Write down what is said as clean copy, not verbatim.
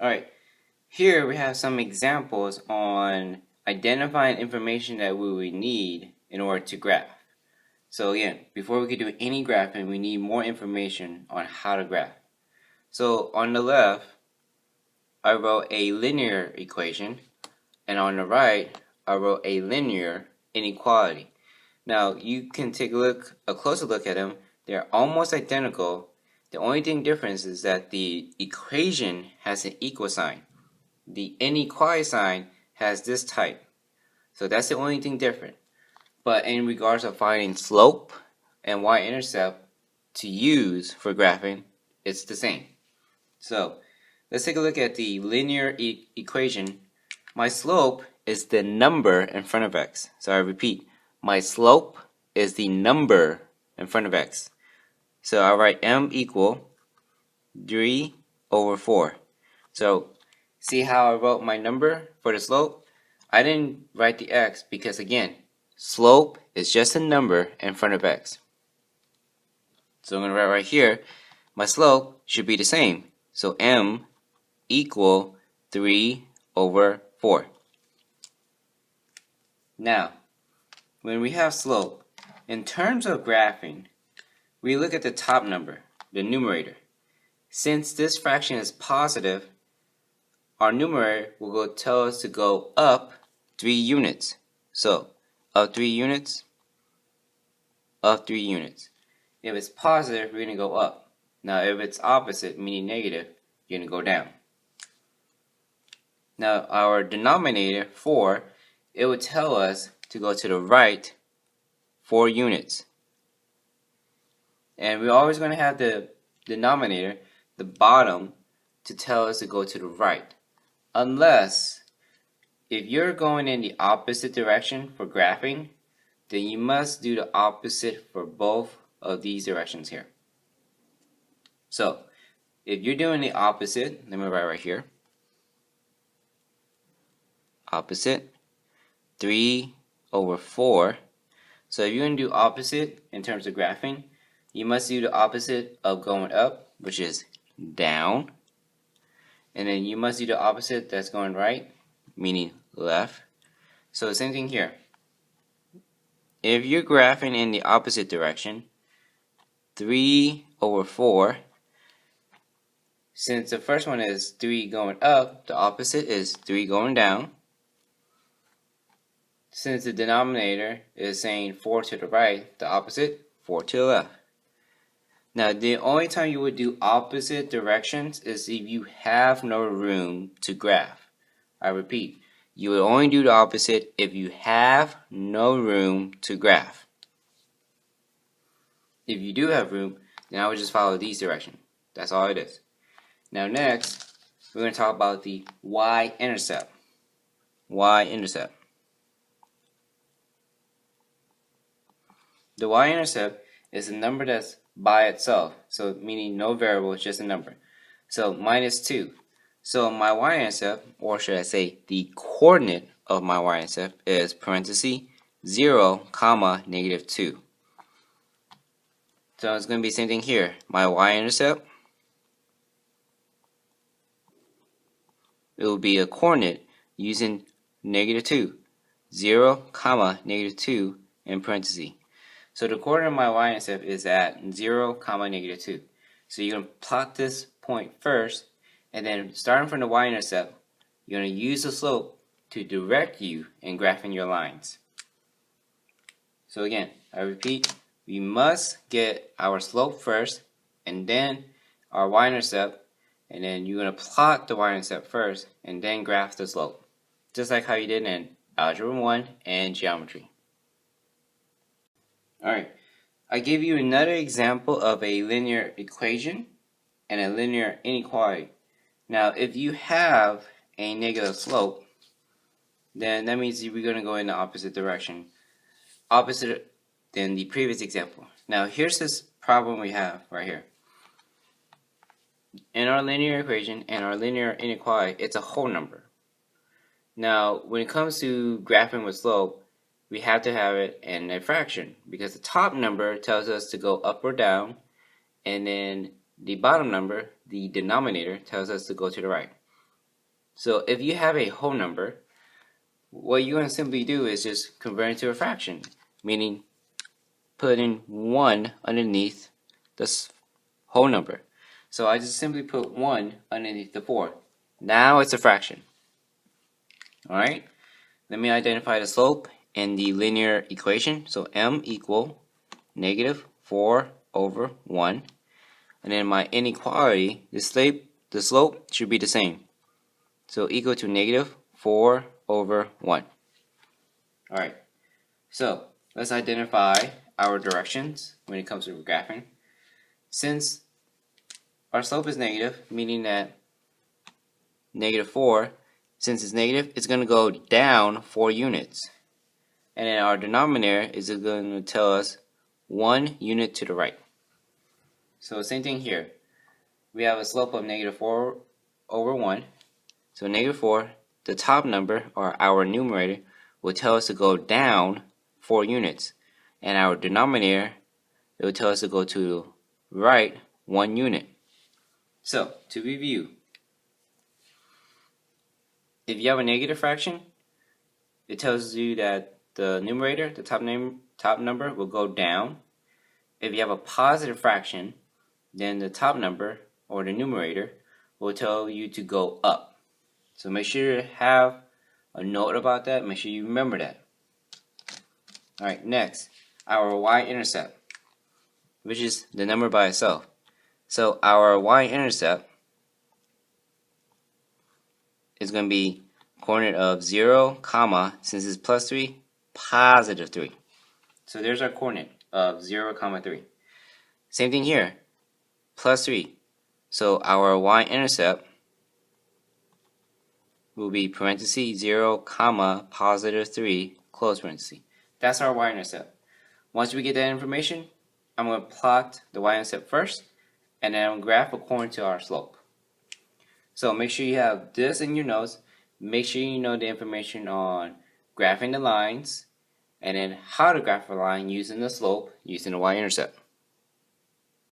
Alright, here we have some examples on identifying information that we would need in order to graph. So again, before we could do any graphing, we need more information on how to graph. So on the left, I wrote a linear equation, and on the right, I wrote a linear inequality. Now you can take a closer look at them. They're almost identical. The only thing difference is that the equation has an equal sign. The inequality sign has this type. So that's the only thing different. But in regards of finding slope and y-intercept to use for graphing, it's the same. So let's take a look at the linear equation. My slope is the number in front of x. So I repeat, my slope is the number in front of x. So I write m equal 3 over 4. So see how I wrote my number for the slope? I didn't write the x because again, slope is just a number in front of x. So I'm going to write right here, my slope should be the same. So m equal 3 over 4. Now, when we have slope, in terms of graphing, we look at the top number, the numerator. Since this fraction is positive, our numerator will tell us to go up 3 units. So, up 3 units, up 3 units. If it's positive, we're going to go up. Now, if it's opposite, meaning negative, you're going to go down. Now, our denominator, 4, it would tell us to go to the right 4 units. And we're always going to have the denominator, the bottom, to tell us to go to the right. Unless, if you're going in the opposite direction for graphing, then you must do the opposite for both of these directions here. So, if you're doing the opposite, let me write right here. Opposite, 3 over 4. So if you're going to do opposite in terms of graphing, you must do the opposite of going up, which is down. And then you must do the opposite that's going right, meaning left. So the same thing here. If you're graphing in the opposite direction, 3 over 4, since the first one is 3 going up, the opposite is 3 going down. Since the denominator is saying 4 to the right, the opposite, 4 to the left. Now, the only time you would do opposite directions is if you have no room to graph. I repeat, you would only do the opposite if you have no room to graph. If you do have room, then I would just follow these directions. That's all it is. Now next, we're going to talk about the y-intercept. Y-intercept. The y-intercept is a number that's by itself, so meaning no variable, it's just a number. So minus 2. So my y-intercept, or should I say the coordinate of my y-intercept, is parenthesis 0, comma, negative 2. So it's going to be the same thing here. My y-intercept, it will be a coordinate using negative 2. 0, comma, negative 2 in parentheses. So the coordinate of my y-intercept is at 0, comma, negative 2. So you're going to plot this point first, and then starting from the y-intercept, you're going to use the slope to direct you in graphing your lines. So again, I repeat, we must get our slope first, and then our y-intercept, and then you're going to plot the y-intercept first, and then graph the slope. Just like how you did in Algebra 1 and Geometry. Alright, I gave you another example of a linear equation and a linear inequality. Now, if you have a negative slope, then that means we're going to go in the opposite direction. Opposite than the previous example. Now, here's this problem we have right here. In our linear equation and our linear inequality, it's a whole number. Now, when it comes to graphing with slope, we have to have it in a fraction because the top number tells us to go up or down, and then the bottom number, the denominator, tells us to go to the right. So if you have a whole number, what you're going to simply do is just convert it to a fraction, meaning put in 1 underneath this whole number. So I just simply put 1 underneath the 4. Now it's a fraction. Alright, let me identify the slope in the linear equation. So m equal negative 4 over 1. And then my inequality, the slope should be the same. So equal to negative 4 over 1. Alright, so let's identify our directions when it comes to graphing. Since our slope is negative, meaning that negative 4, since it's negative, it's going to go down 4 units. And then our denominator is going to tell us 1 unit to the right. So same thing here. We have a slope of negative 4 over 1. So negative 4, the top number, or our numerator, will tell us to go down 4 units. And our denominator, it will tell us to go to the right 1 unit. So, to review, if you have a negative fraction, it tells you that the numerator, the top number, will go down. If you have a positive fraction, then the top number, or the numerator, will tell you to go up. So make sure you have a note about that. Make sure you remember that. Alright, next, our Y-intercept, which is the number by itself. So our Y-intercept is going to be coordinate of 0, comma, since it's plus 3, positive 3. So there's our coordinate of 0, comma 3. Same thing here, plus 3. So our Y-intercept will be parenthesis 0, comma, positive 3, close parenthesis. That's our Y-intercept. Once we get that information, I'm going to plot the Y-intercept first, and then I'm going to graph according to our slope. So make sure you have this in your notes. Make sure you know the information on graphing the lines, and then how to graph a line using the slope, using the Y-intercept.